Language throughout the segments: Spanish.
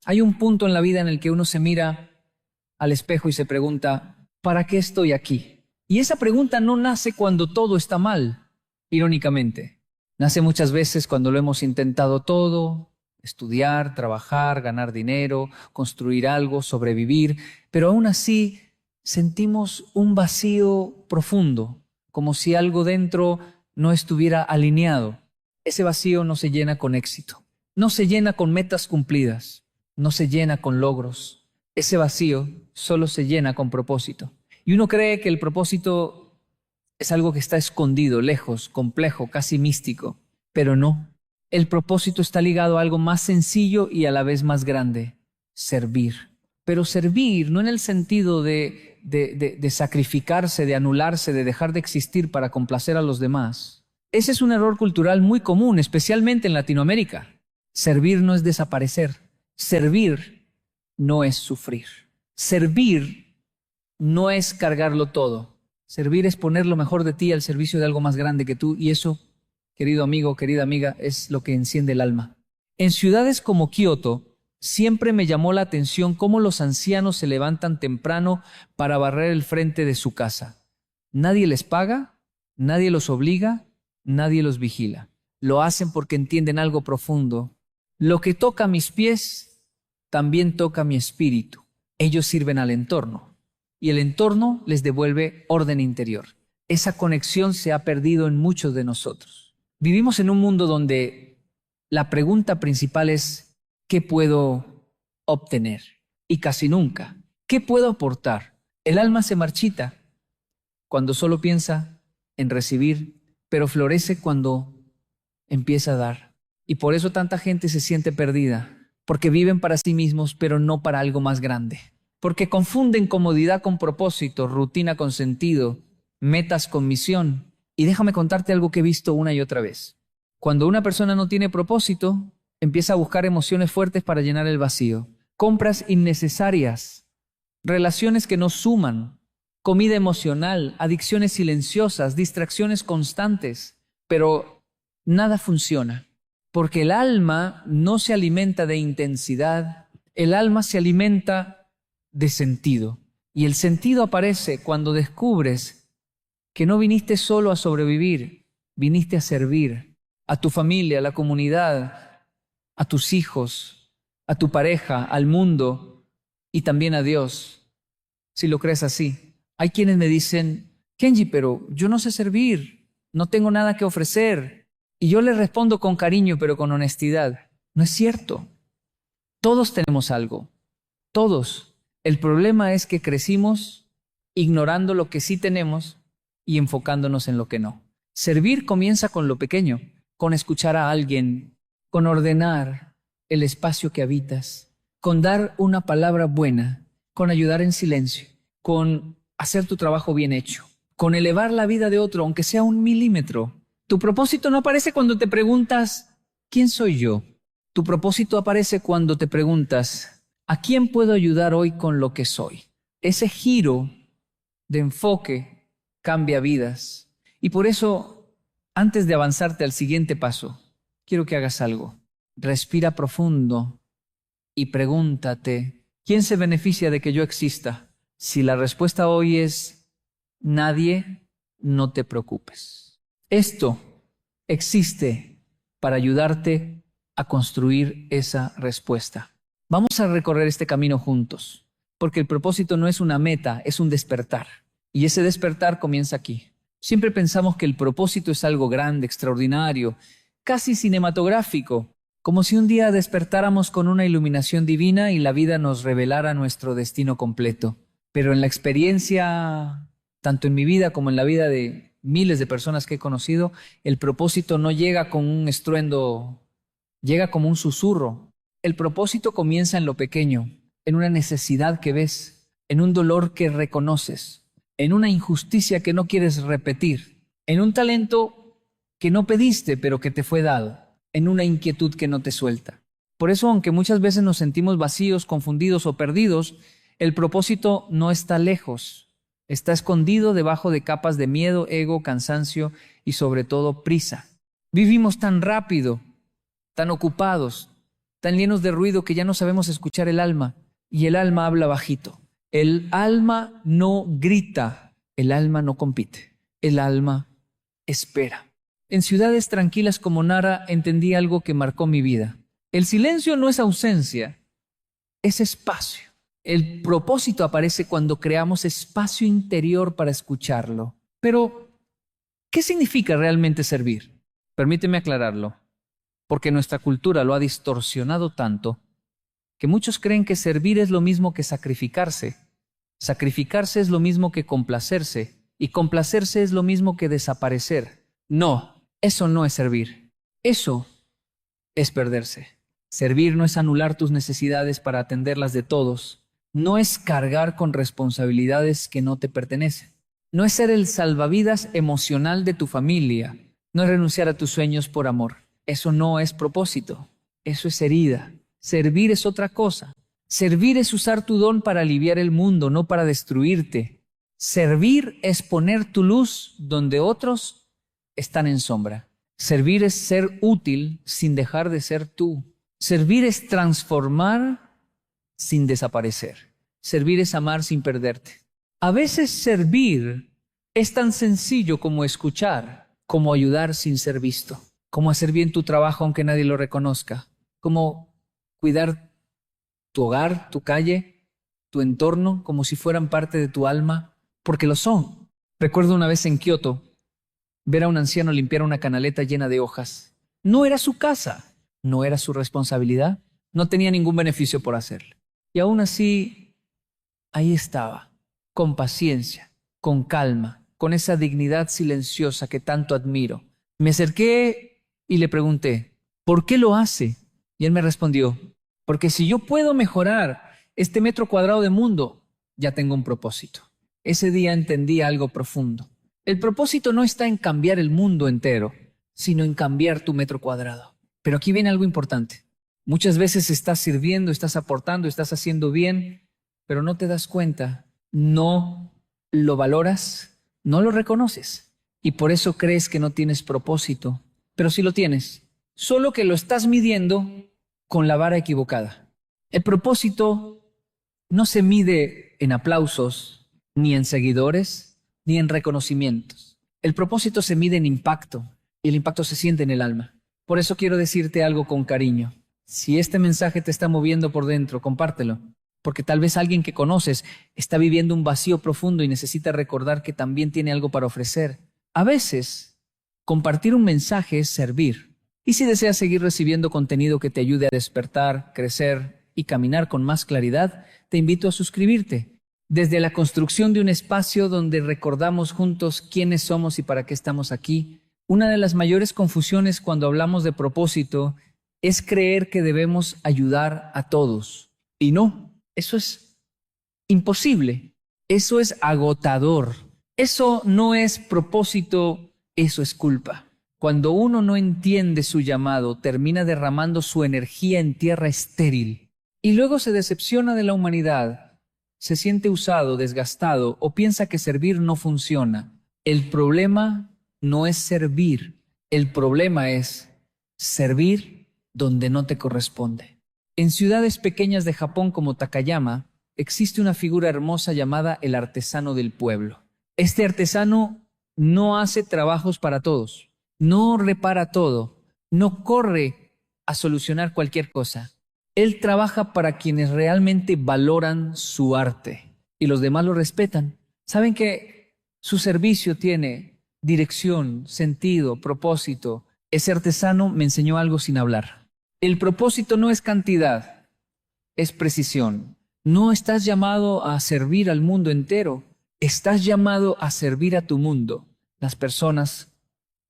Hay un punto en la vida en el que uno se mira al espejo y se pregunta, ¿para qué estoy aquí? Y esa pregunta no nace cuando todo está mal, irónicamente. Nace muchas veces cuando lo hemos intentado todo, estudiar, trabajar, ganar dinero, construir algo, sobrevivir, pero aún así sentimos un vacío profundo, como si algo dentro no estuviera alineado. Ese vacío no se llena con éxito, no se llena con metas cumplidas, no se llena con logros. Ese vacío solo se llena con propósito. Y uno cree que el propósito es algo que está escondido, lejos, complejo, casi místico, pero no. El propósito está ligado a algo más sencillo y a la vez más grande: servir. Pero servir no en el sentido de sacrificarse, de anularse, de dejar de existir para complacer a los demás. Ese es un error cultural muy común, especialmente en Latinoamérica. Servir no es desaparecer. Servir no es sufrir. Servir no es cargarlo todo. Servir es poner lo mejor de ti al servicio de algo más grande que tú, y eso, querido amigo, querida amiga, es lo que enciende el alma. En ciudades como Kioto, siempre me llamó la atención cómo los ancianos se levantan temprano para barrer el frente de su casa. Nadie les paga, nadie los obliga, nadie los vigila. Lo hacen porque entienden algo profundo. Lo que toca mis pies, también toca mi espíritu. Ellos sirven al entorno y el entorno les devuelve orden interior. Esa conexión se ha perdido en muchos de nosotros. Vivimos en un mundo donde la pregunta principal es: ¿qué puedo obtener? Y casi nunca, ¿qué puedo aportar? El alma se marchita cuando solo piensa en recibir, pero florece cuando empieza a dar. Y por eso tanta gente se siente perdida, porque viven para sí mismos, pero no para algo más grande. Porque confunden comodidad con propósito, rutina con sentido, metas con misión. Y déjame contarte algo que he visto una y otra vez. Cuando una persona no tiene propósito, empieza a buscar emociones fuertes para llenar el vacío. Compras innecesarias, relaciones que no suman, comida emocional, adicciones silenciosas, distracciones constantes. Pero nada funciona, porque el alma no se alimenta de intensidad, el alma se alimenta de sentido. Y el sentido aparece cuando descubres que no viniste solo a sobrevivir, viniste a servir a tu familia, a la comunidad, a tus hijos, a tu pareja, al mundo y también a Dios, si lo crees así. Hay quienes me dicen: Kenji, pero yo no sé servir, no tengo nada que ofrecer. Y yo les respondo con cariño, pero con honestidad: no es cierto. Todos tenemos algo, todos. El problema es que crecimos ignorando lo que sí tenemos y enfocándonos en lo que no. Servir comienza con lo pequeño, con escuchar a alguien, con ordenar el espacio que habitas, con dar una palabra buena, con ayudar en silencio, con hacer tu trabajo bien hecho, con elevar la vida de otro, aunque sea 1 milímetro. Tu propósito no aparece cuando te preguntas: ¿quién soy yo? Tu propósito aparece cuando te preguntas: ¿a quién puedo ayudar hoy con lo que soy? Ese giro de enfoque cambia vidas. Y por eso, antes de avanzarte al siguiente paso, quiero que hagas algo. Respira profundo y pregúntate: ¿quién se beneficia de que yo exista? Si la respuesta hoy es nadie, no te preocupes. Esto existe para ayudarte a construir esa respuesta. Vamos a recorrer este camino juntos, porque el propósito no es una meta, es un despertar. Y ese despertar comienza aquí. Siempre pensamos que el propósito es algo grande, extraordinario, casi cinematográfico, como si un día despertáramos con una iluminación divina y la vida nos revelara nuestro destino completo. Pero en la experiencia, tanto en mi vida como en la vida de miles de personas que he conocido, el propósito no llega con un estruendo, llega como un susurro. El propósito comienza en lo pequeño, en una necesidad que ves, en un dolor que reconoces, en una injusticia que no quieres repetir, en un talento que no pediste pero que te fue dado, en una inquietud que no te suelta. Por eso, aunque muchas veces nos sentimos vacíos, confundidos o perdidos, el propósito no está lejos, está escondido debajo de capas de miedo, ego, cansancio y sobre todo prisa. Vivimos tan rápido, tan ocupados, tan llenos de ruido que ya no sabemos escuchar el alma. Y el alma habla bajito. El alma no grita, el alma no compite, el alma espera. En ciudades tranquilas como Nara entendí algo que marcó mi vida. El silencio no es ausencia, es espacio. El propósito aparece cuando creamos espacio interior para escucharlo. Pero, ¿qué significa realmente servir? Permíteme aclararlo, porque nuestra cultura lo ha distorsionado tanto que muchos creen que servir es lo mismo que sacrificarse. Sacrificarse es lo mismo que complacerse, y complacerse es lo mismo que desaparecer. No, eso no es servir. Eso es perderse. Servir no es anular tus necesidades para atenderlas de todos. No es cargar con responsabilidades que no te pertenecen. No es ser el salvavidas emocional de tu familia. No es renunciar a tus sueños por amor. Eso no es propósito. Eso es herida. Servir es otra cosa. Servir es usar tu don para aliviar el mundo, no para destruirte. Servir es poner tu luz donde otros están en sombra. Servir es ser útil sin dejar de ser tú. Servir es transformar sin desaparecer. Servir es amar sin perderte. A veces servir es tan sencillo como escuchar, como ayudar sin ser visto, como hacer bien tu trabajo aunque nadie lo reconozca, como cuidar tu hogar, tu calle, tu entorno, como si fueran parte de tu alma, porque lo son. Recuerdo una vez en Kioto ver a un anciano limpiar una canaleta llena de hojas. No era su casa, no era su responsabilidad, no tenía ningún beneficio por hacerlo. Y aún así, ahí estaba, con paciencia, con calma, con esa dignidad silenciosa que tanto admiro. Me acerqué y le pregunté, ¿por qué lo hace? Y él me respondió, porque si yo puedo mejorar este metro cuadrado de mundo, ya tengo un propósito. Ese día entendí algo profundo. El propósito no está en cambiar el mundo entero, sino en cambiar tu metro cuadrado. Pero aquí viene algo importante. Muchas veces estás sirviendo, estás aportando, estás haciendo bien, pero no te das cuenta, no lo valoras, no lo reconoces. Y por eso crees que no tienes propósito, pero sí lo tienes. Solo que lo estás midiendo con la vara equivocada. El propósito no se mide en aplausos, ni en seguidores, ni en reconocimientos. El propósito se mide en impacto, y el impacto se siente en el alma. Por eso quiero decirte algo con cariño. Si este mensaje te está moviendo por dentro, compártelo, porque tal vez alguien que conoces está viviendo un vacío profundo y necesita recordar que también tiene algo para ofrecer. A veces, compartir un mensaje es servir. Y si deseas seguir recibiendo contenido que te ayude a despertar, crecer y caminar con más claridad, te invito a suscribirte. Desde la construcción de un espacio donde recordamos juntos quiénes somos y para qué estamos aquí, una de las mayores confusiones cuando hablamos de propósito es creer que debemos ayudar a todos. Y no, eso es imposible. Eso es agotador. Eso no es propósito, eso es culpa. Cuando uno no entiende su llamado, termina derramando su energía en tierra estéril y luego se decepciona de la humanidad, se siente usado, desgastado o piensa que servir no funciona. El problema no es servir, el problema es servir donde no te corresponde. En ciudades pequeñas de Japón como Takayama, existe una figura hermosa llamada el artesano del pueblo. Este artesano no hace trabajos para todos. No repara todo, no corre a solucionar cualquier cosa. Él trabaja para quienes realmente valoran su arte y los demás lo respetan. Saben que su servicio tiene dirección, sentido, propósito. Ese artesano me enseñó algo sin hablar. El propósito no es cantidad, es precisión. No estás llamado a servir al mundo entero, estás llamado a servir a tu mundo, las personas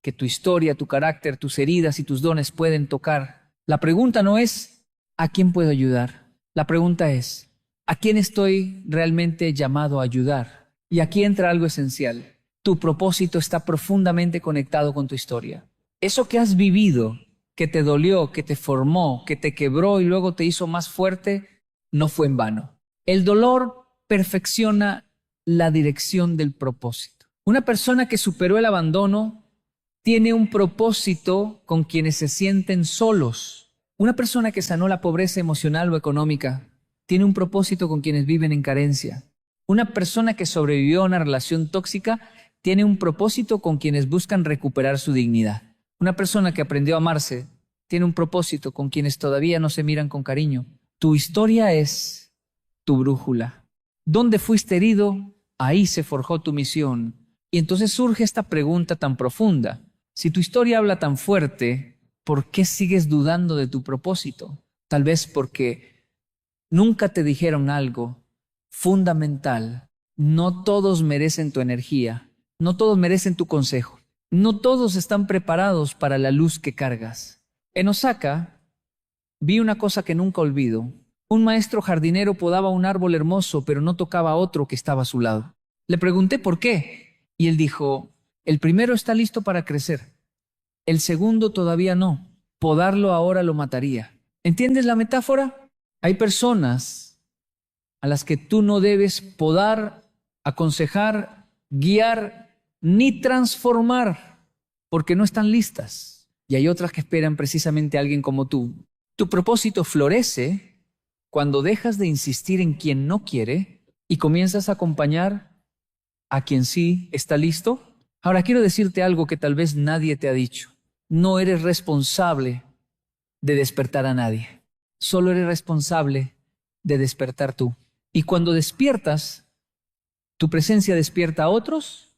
que tu historia, tu carácter, tus heridas y tus dones pueden tocar. La pregunta no es ¿a quién puedo ayudar? La pregunta es ¿a quién estoy realmente llamado a ayudar? Y aquí entra algo esencial. Tu propósito está profundamente conectado con tu historia. Eso que has vivido, que te dolió, que te formó, que te quebró y luego te hizo más fuerte, no fue en vano. El dolor perfecciona la dirección del propósito. Una persona que superó el abandono tiene un propósito con quienes se sienten solos. Una persona que sanó la pobreza emocional o económica tiene un propósito con quienes viven en carencia. Una persona que sobrevivió a una relación tóxica tiene un propósito con quienes buscan recuperar su dignidad. Una persona que aprendió a amarse tiene un propósito con quienes todavía no se miran con cariño. Tu historia es tu brújula. ¿Dónde fuiste herido? Ahí se forjó tu misión. Y entonces surge esta pregunta tan profunda. Si tu historia habla tan fuerte, ¿por qué sigues dudando de tu propósito? Tal vez porque nunca te dijeron algo fundamental. No todos merecen tu energía. No todos merecen tu consejo. No todos están preparados para la luz que cargas. En Osaka vi una cosa que nunca olvido. Un maestro jardinero podaba un árbol hermoso, pero no tocaba a otro que estaba a su lado. Le pregunté por qué, y él dijo, el primero está listo para crecer, el segundo todavía no. Podarlo ahora lo mataría. ¿Entiendes la metáfora? Hay personas a las que tú no debes podar, aconsejar, guiar, ni transformar, porque no están listas. Y hay otras que esperan precisamente a alguien como tú. Tu propósito florece cuando dejas de insistir en quien no quiere y comienzas a acompañar a quien sí está listo. Ahora quiero decirte algo que tal vez nadie te ha dicho. No eres responsable de despertar a nadie. Solo eres responsable de despertar tú. Y cuando despiertas, tu presencia despierta a otros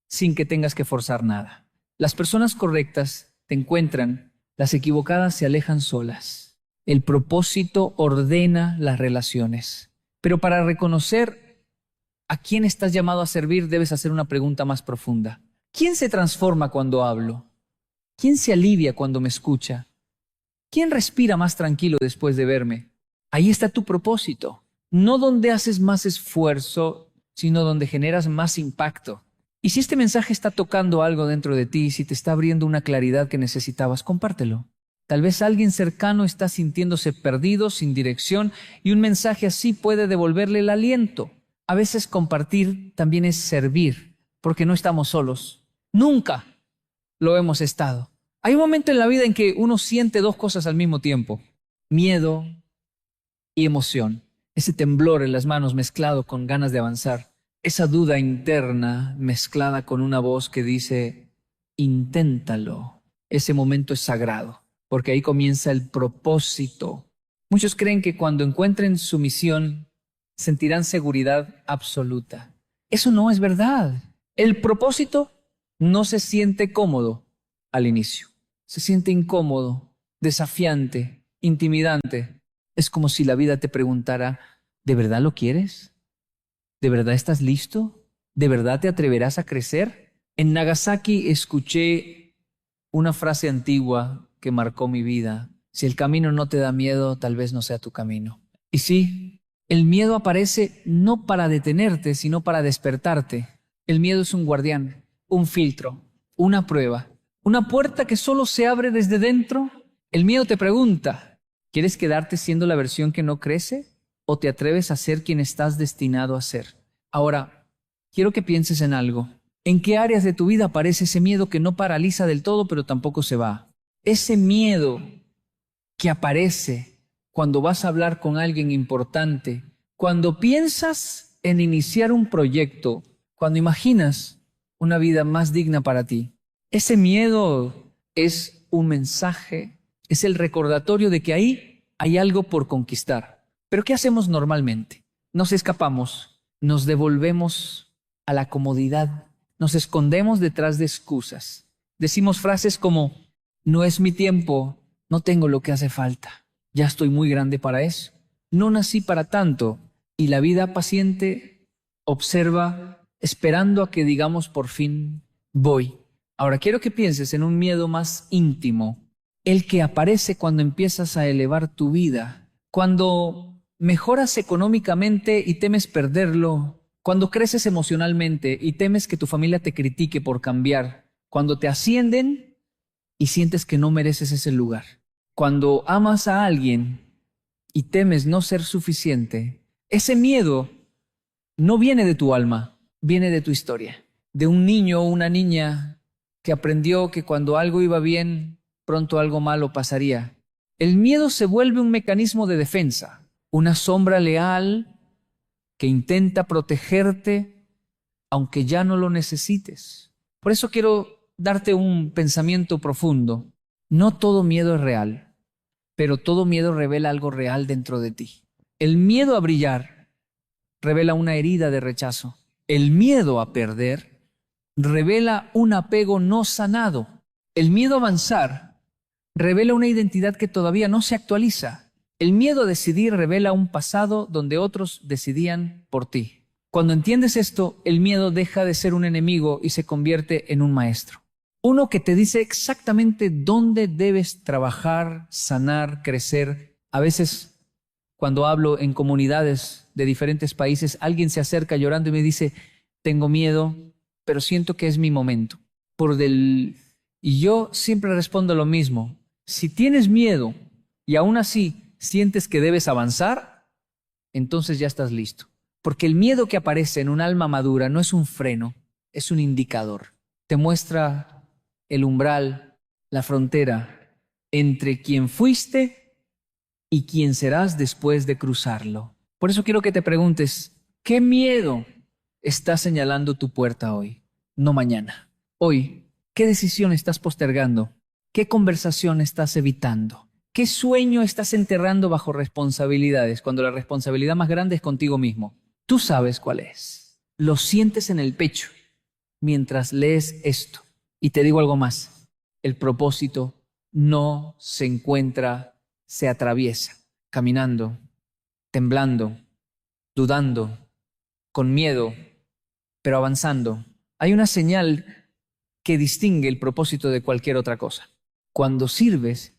sin que tengas que forzar nada. Las personas correctas te encuentran, las equivocadas se alejan solas. El propósito ordena las relaciones. Pero para reconocer a quién estás llamado a servir, debes hacer una pregunta más profunda. ¿Quién se transforma cuando hablo? ¿Quién se alivia cuando me escucha? ¿Quién respira más tranquilo después de verme? Ahí está tu propósito. No donde haces más esfuerzo, sino donde generas más impacto. Y si este mensaje está tocando algo dentro de ti, si te está abriendo una claridad que necesitabas, compártelo. Tal vez alguien cercano está sintiéndose perdido, sin dirección, y un mensaje así puede devolverle el aliento. A veces compartir también es servir, porque no estamos solos. Nunca lo hemos estado. Hay un momento en la vida en que uno siente dos cosas al mismo tiempo: miedo y emoción. Ese temblor en las manos mezclado con ganas de avanzar. Esa duda interna mezclada con una voz que dice, inténtalo. Ese momento es sagrado, porque ahí comienza el propósito. Muchos creen que cuando encuentren su misión, sentirán seguridad absoluta. Eso no es verdad. El propósito no se siente cómodo al inicio. Se siente incómodo, desafiante, intimidante. Es como si la vida te preguntara, ¿de verdad lo quieres? ¿De verdad estás listo? ¿De verdad te atreverás a crecer? En Nagasaki escuché una frase antigua que marcó mi vida. Si el camino no te da miedo, tal vez no sea tu camino. Y sí, el miedo aparece no para detenerte, sino para despertarte. El miedo es un guardián, un filtro, una prueba, una puerta que solo se abre desde dentro. El miedo te pregunta, ¿quieres quedarte siendo la versión que no crece? ¿O te atreves a ser quien estás destinado a ser? Ahora, quiero que pienses en algo. ¿En qué áreas de tu vida aparece ese miedo que no paraliza del todo, pero tampoco se va? Ese miedo que aparece cuando vas a hablar con alguien importante, cuando piensas en iniciar un proyecto, cuando imaginas una vida más digna para ti. Ese miedo es un mensaje, es el recordatorio de que ahí hay algo por conquistar. Pero ¿qué hacemos normalmente? Nos escapamos, nos devolvemos a la comodidad, nos escondemos detrás de excusas. Decimos frases como, no es mi tiempo, no tengo lo que hace falta, ya estoy muy grande para eso, no nací para tanto. Y la vida paciente observa, esperando a que digamos por fin, voy. Ahora quiero que pienses en un miedo más íntimo, el que aparece cuando empiezas a elevar tu vida, cuando mejoras económicamente y temes perderlo, cuando creces emocionalmente y temes que tu familia te critique por cambiar, cuando te ascienden y sientes que no mereces ese lugar, cuando amas a alguien y temes no ser suficiente. Ese miedo no viene de tu alma, viene de tu historia, de un niño o una niña que aprendió que cuando algo iba bien, pronto algo malo pasaría. El miedo se vuelve un mecanismo de defensa, una sombra leal que intenta protegerte aunque ya no lo necesites. Por eso quiero darte un pensamiento profundo. No todo miedo es real, pero todo miedo revela algo real dentro de ti. El miedo a brillar revela una herida de rechazo. El miedo a perder revela un apego no sanado. El miedo a avanzar revela una identidad que todavía no se actualiza. El miedo a decidir revela un pasado donde otros decidían por ti. Cuando entiendes esto, el miedo deja de ser un enemigo y se convierte en un maestro. Uno que te dice exactamente dónde debes trabajar, sanar, crecer. A veces, cuando hablo en comunidades de diferentes países, alguien se acerca llorando y me dice, tengo miedo, pero siento que es mi momento. Y yo siempre respondo lo mismo. Si tienes miedo y aún así sientes que debes avanzar, entonces ya estás listo. Porque el miedo que aparece en un alma madura no es un freno, es un indicador. Te muestra el umbral, la frontera entre quien fuiste y quien serás después de cruzarlo. Por eso quiero que te preguntes, ¿qué miedo está señalando tu puerta hoy? No mañana. Hoy, ¿qué decisión estás postergando? ¿Qué conversación estás evitando? ¿Qué sueño estás enterrando bajo responsabilidades cuando la responsabilidad más grande es contigo mismo? Tú sabes cuál es. Lo sientes en el pecho mientras lees esto. Y te digo algo más. El propósito no se encuentra, se atraviesa, caminando, temblando, dudando, con miedo, pero avanzando. Hay una señal que distingue el propósito de cualquier otra cosa. Cuando sirves,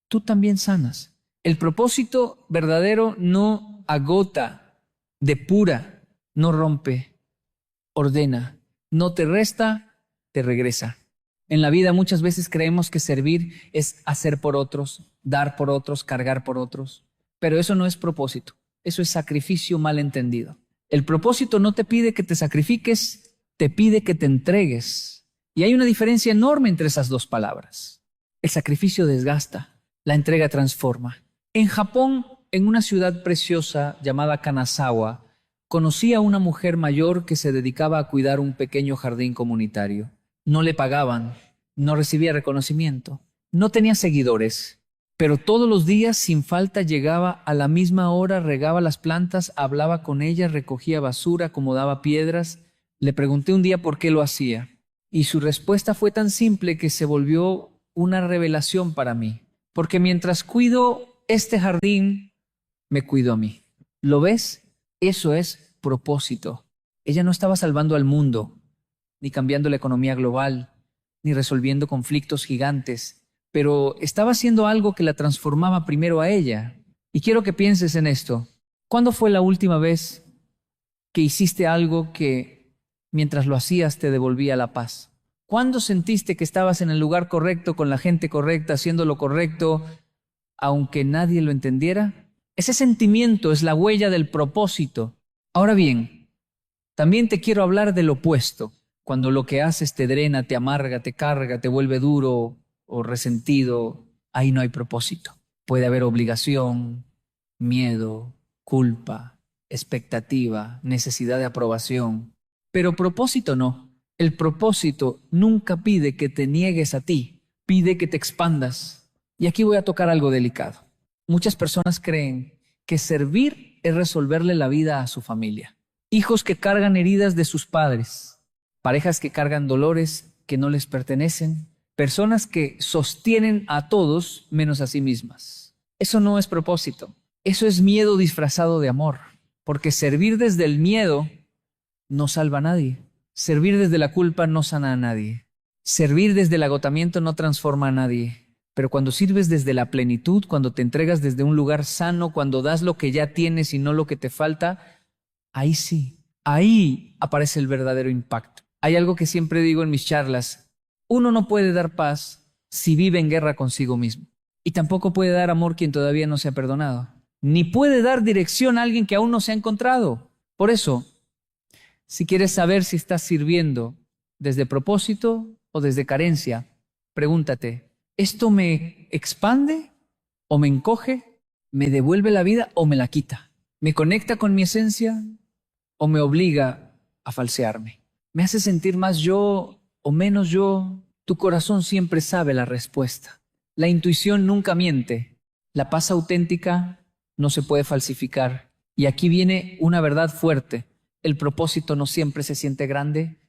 tú también sanas. El propósito verdadero no agota, depura, no rompe, ordena, no te resta, te regresa. En la vida muchas veces creemos que servir es hacer por otros, dar por otros, cargar por otros. Pero eso no es propósito, eso es sacrificio mal entendido. El propósito no te pide que te sacrifiques, te pide que te entregues. Y hay una diferencia enorme entre esas dos palabras. El sacrificio desgasta, la entrega transforma. En Japón, en una ciudad preciosa llamada Kanazawa, conocí a una mujer mayor que se dedicaba a cuidar un pequeño jardín comunitario. No le pagaban, no recibía reconocimiento, no tenía seguidores, pero todos los días sin falta llegaba a la misma hora, regaba las plantas, hablaba con ellas, recogía basura, acomodaba piedras. Le pregunté un día por qué lo hacía y su respuesta fue tan simple que se volvió una revelación para mí. Porque mientras cuido este jardín, me cuido a mí. ¿Lo ves? Eso es propósito. Ella no estaba salvando al mundo, ni cambiando la economía global, ni resolviendo conflictos gigantes, pero estaba haciendo algo que la transformaba primero a ella. Y quiero que pienses en esto. ¿Cuándo fue la última vez que hiciste algo que mientras lo hacías te devolvía la paz? ¿Cuándo sentiste que estabas en el lugar correcto, con la gente correcta, haciendo lo correcto, aunque nadie lo entendiera? Ese sentimiento es la huella del propósito. Ahora bien, también te quiero hablar del opuesto. Cuando lo que haces te drena, te amarga, te carga, te vuelve duro o resentido, ahí no hay propósito. Puede haber obligación, miedo, culpa, expectativa, necesidad de aprobación. Pero propósito no. El propósito nunca pide que te niegues a ti, pide que te expandas. Y aquí voy a tocar algo delicado. Muchas personas creen que servir es resolverle la vida a su familia. Hijos que cargan heridas de sus padres, parejas que cargan dolores que no les pertenecen, personas que sostienen a todos menos a sí mismas. Eso no es propósito, eso es miedo disfrazado de amor, porque servir desde el miedo no salva a nadie. Servir desde la culpa no sana a nadie. Servir desde el agotamiento no transforma a nadie. Pero cuando sirves desde la plenitud, cuando te entregas desde un lugar sano, cuando das lo que ya tienes y no lo que te falta, ahí sí, ahí aparece el verdadero impacto. Hay algo que siempre digo en mis charlas. Uno no puede dar paz si vive en guerra consigo mismo. Y tampoco puede dar amor quien todavía no se ha perdonado. Ni puede dar dirección a alguien que aún no se ha encontrado. Por eso, si quieres saber si estás sirviendo desde propósito o desde carencia, pregúntate, ¿esto me expande O me encoge, me devuelve la vida o me la quita. Me conecta con mi esencia o me obliga a falsearme. Me hace sentir más yo o menos yo. Tu corazón siempre sabe la respuesta. La intuición nunca miente. La paz auténtica no se puede falsificar. Y aquí viene una verdad fuerte. El propósito no siempre se siente grande,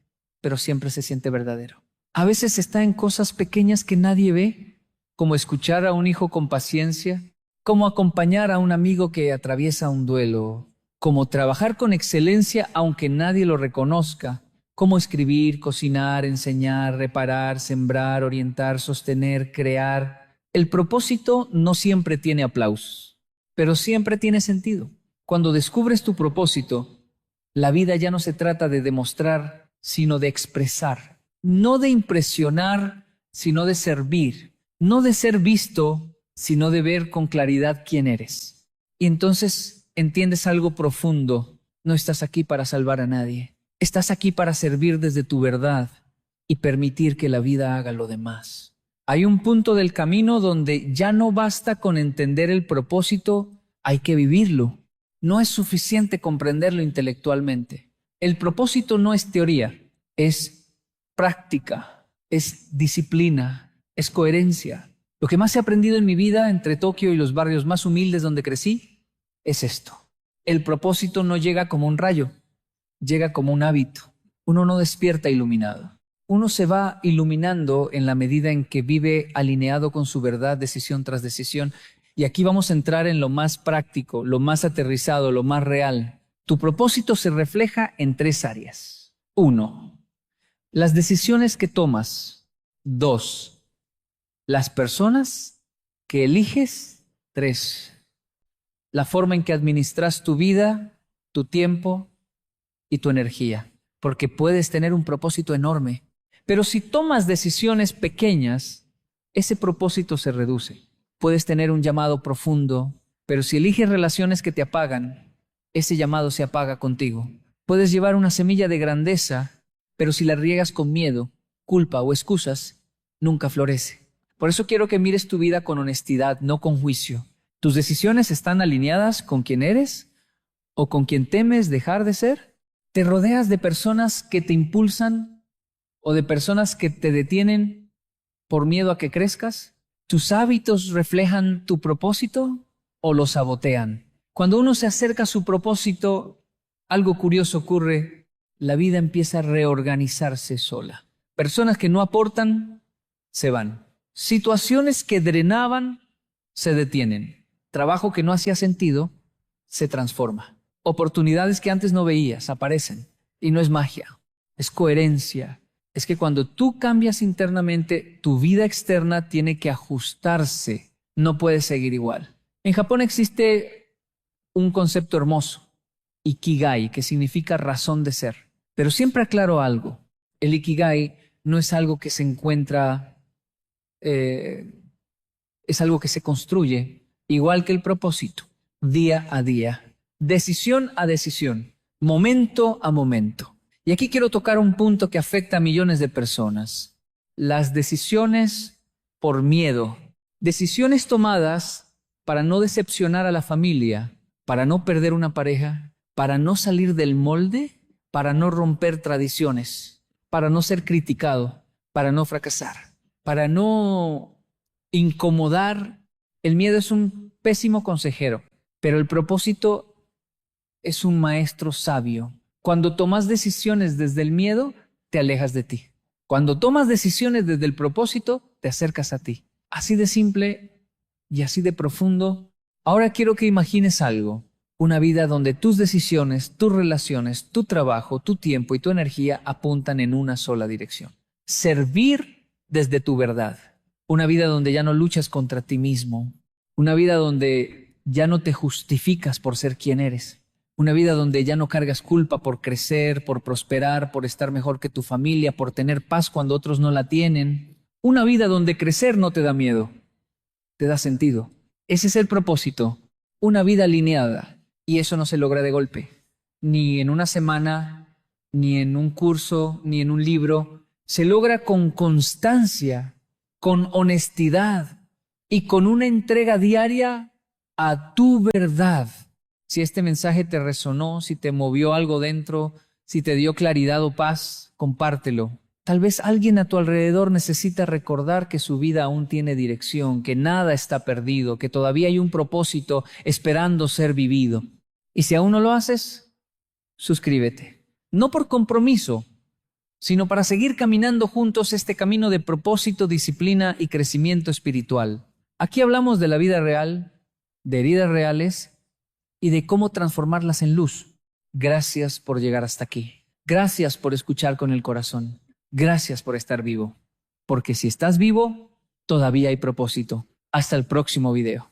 pero siempre se siente verdadero. A veces está en cosas pequeñas que nadie ve, como escuchar a un hijo con paciencia, como acompañar a un amigo que atraviesa un duelo, como trabajar con excelencia aunque nadie lo reconozca, como escribir, cocinar, enseñar, reparar, sembrar, orientar, sostener, crear. El propósito no siempre tiene aplausos, pero siempre tiene sentido. Cuando descubres tu propósito, la vida ya no se trata de demostrar, sino de expresar. No de impresionar, sino de servir. No de ser visto, sino de ver con claridad quién eres. Y entonces entiendes algo profundo. No estás aquí para salvar a nadie. Estás aquí para servir desde tu verdad y permitir que la vida haga lo demás. Hay un punto del camino donde ya no basta con entender el propósito, hay que vivirlo. No es suficiente comprenderlo intelectualmente. El propósito no es teoría, es práctica, es disciplina, es coherencia. Lo que más he aprendido en mi vida entre Tokio y los barrios más humildes donde crecí es esto. El propósito no llega como un rayo, llega como un hábito. Uno no despierta iluminado. Uno se va iluminando en la medida en que vive alineado con su verdad, decisión tras decisión. Y aquí vamos a entrar en lo más práctico, lo más aterrizado, lo más real. Tu propósito se refleja en 3 áreas. 1. Las decisiones que tomas. 2. Las personas que eliges. 3. La forma en que administras tu vida, tu tiempo y tu energía. Porque puedes tener un propósito enorme. Pero si tomas decisiones pequeñas, ese propósito se reduce. Puedes tener un llamado profundo, pero si eliges relaciones que te apagan, ese llamado se apaga contigo. Puedes llevar una semilla de grandeza, pero si la riegas con miedo, culpa o excusas, nunca florece. Por eso quiero que mires tu vida con honestidad, no con juicio. ¿Tus decisiones están alineadas con quién eres o con quien temes dejar de ser? ¿Te rodeas de personas que te impulsan o de personas que te detienen por miedo a que crezcas? ¿Tus hábitos reflejan tu propósito o lo sabotean? Cuando uno se acerca a su propósito, algo curioso ocurre. La vida empieza a reorganizarse sola. Personas que no aportan, se van. Situaciones que drenaban, se detienen. Trabajo que no hacía sentido, se transforma. Oportunidades que antes no veías, aparecen. Y no es magia, es coherencia. Es que cuando tú cambias internamente, tu vida externa tiene que ajustarse. No puede seguir igual. En Japón existe un concepto hermoso, Ikigai, que significa razón de ser. Pero siempre aclaro algo. El Ikigai no es algo que se encuentra, es algo que se construye, igual que el propósito, día a día, decisión a decisión, momento a momento. Y aquí quiero tocar un punto que afecta a millones de personas. Las decisiones por miedo. Decisiones tomadas para no decepcionar a la familia, para no perder una pareja, para no salir del molde, para no romper tradiciones, para no ser criticado, para no fracasar, para no incomodar. El miedo es un pésimo consejero, pero el propósito es un maestro sabio. Cuando tomas decisiones desde el miedo, te alejas de ti. Cuando tomas decisiones desde el propósito, te acercas a ti. Así de simple y así de profundo. Ahora quiero que imagines algo. Una vida donde tus decisiones, tus relaciones, tu trabajo, tu tiempo y tu energía apuntan en una sola dirección. Servir desde tu verdad. Una vida donde ya no luchas contra ti mismo. Una vida donde ya no te justificas por ser quien eres. Una vida donde ya no cargas culpa por crecer, por prosperar, por estar mejor que tu familia, por tener paz cuando otros no la tienen. Una vida donde crecer no te da miedo, te da sentido. Ese es el propósito. Una vida alineada. Y eso no se logra de golpe. Ni en una semana, ni en un curso, ni en un libro. Se logra con constancia, con honestidad, y con una entrega diaria a tu verdad. Si este mensaje te resonó, si te movió algo dentro, si te dio claridad o paz, compártelo. Tal vez alguien a tu alrededor necesita recordar que su vida aún tiene dirección, que nada está perdido, que todavía hay un propósito esperando ser vivido. Y si aún no lo haces, suscríbete. No por compromiso, sino para seguir caminando juntos este camino de propósito, disciplina y crecimiento espiritual. Aquí hablamos de la vida real, de heridas reales y de cómo transformarlas en luz. Gracias por llegar hasta aquí. Gracias por escuchar con el corazón. Gracias por estar vivo. Porque si estás vivo, todavía hay propósito. Hasta el próximo video.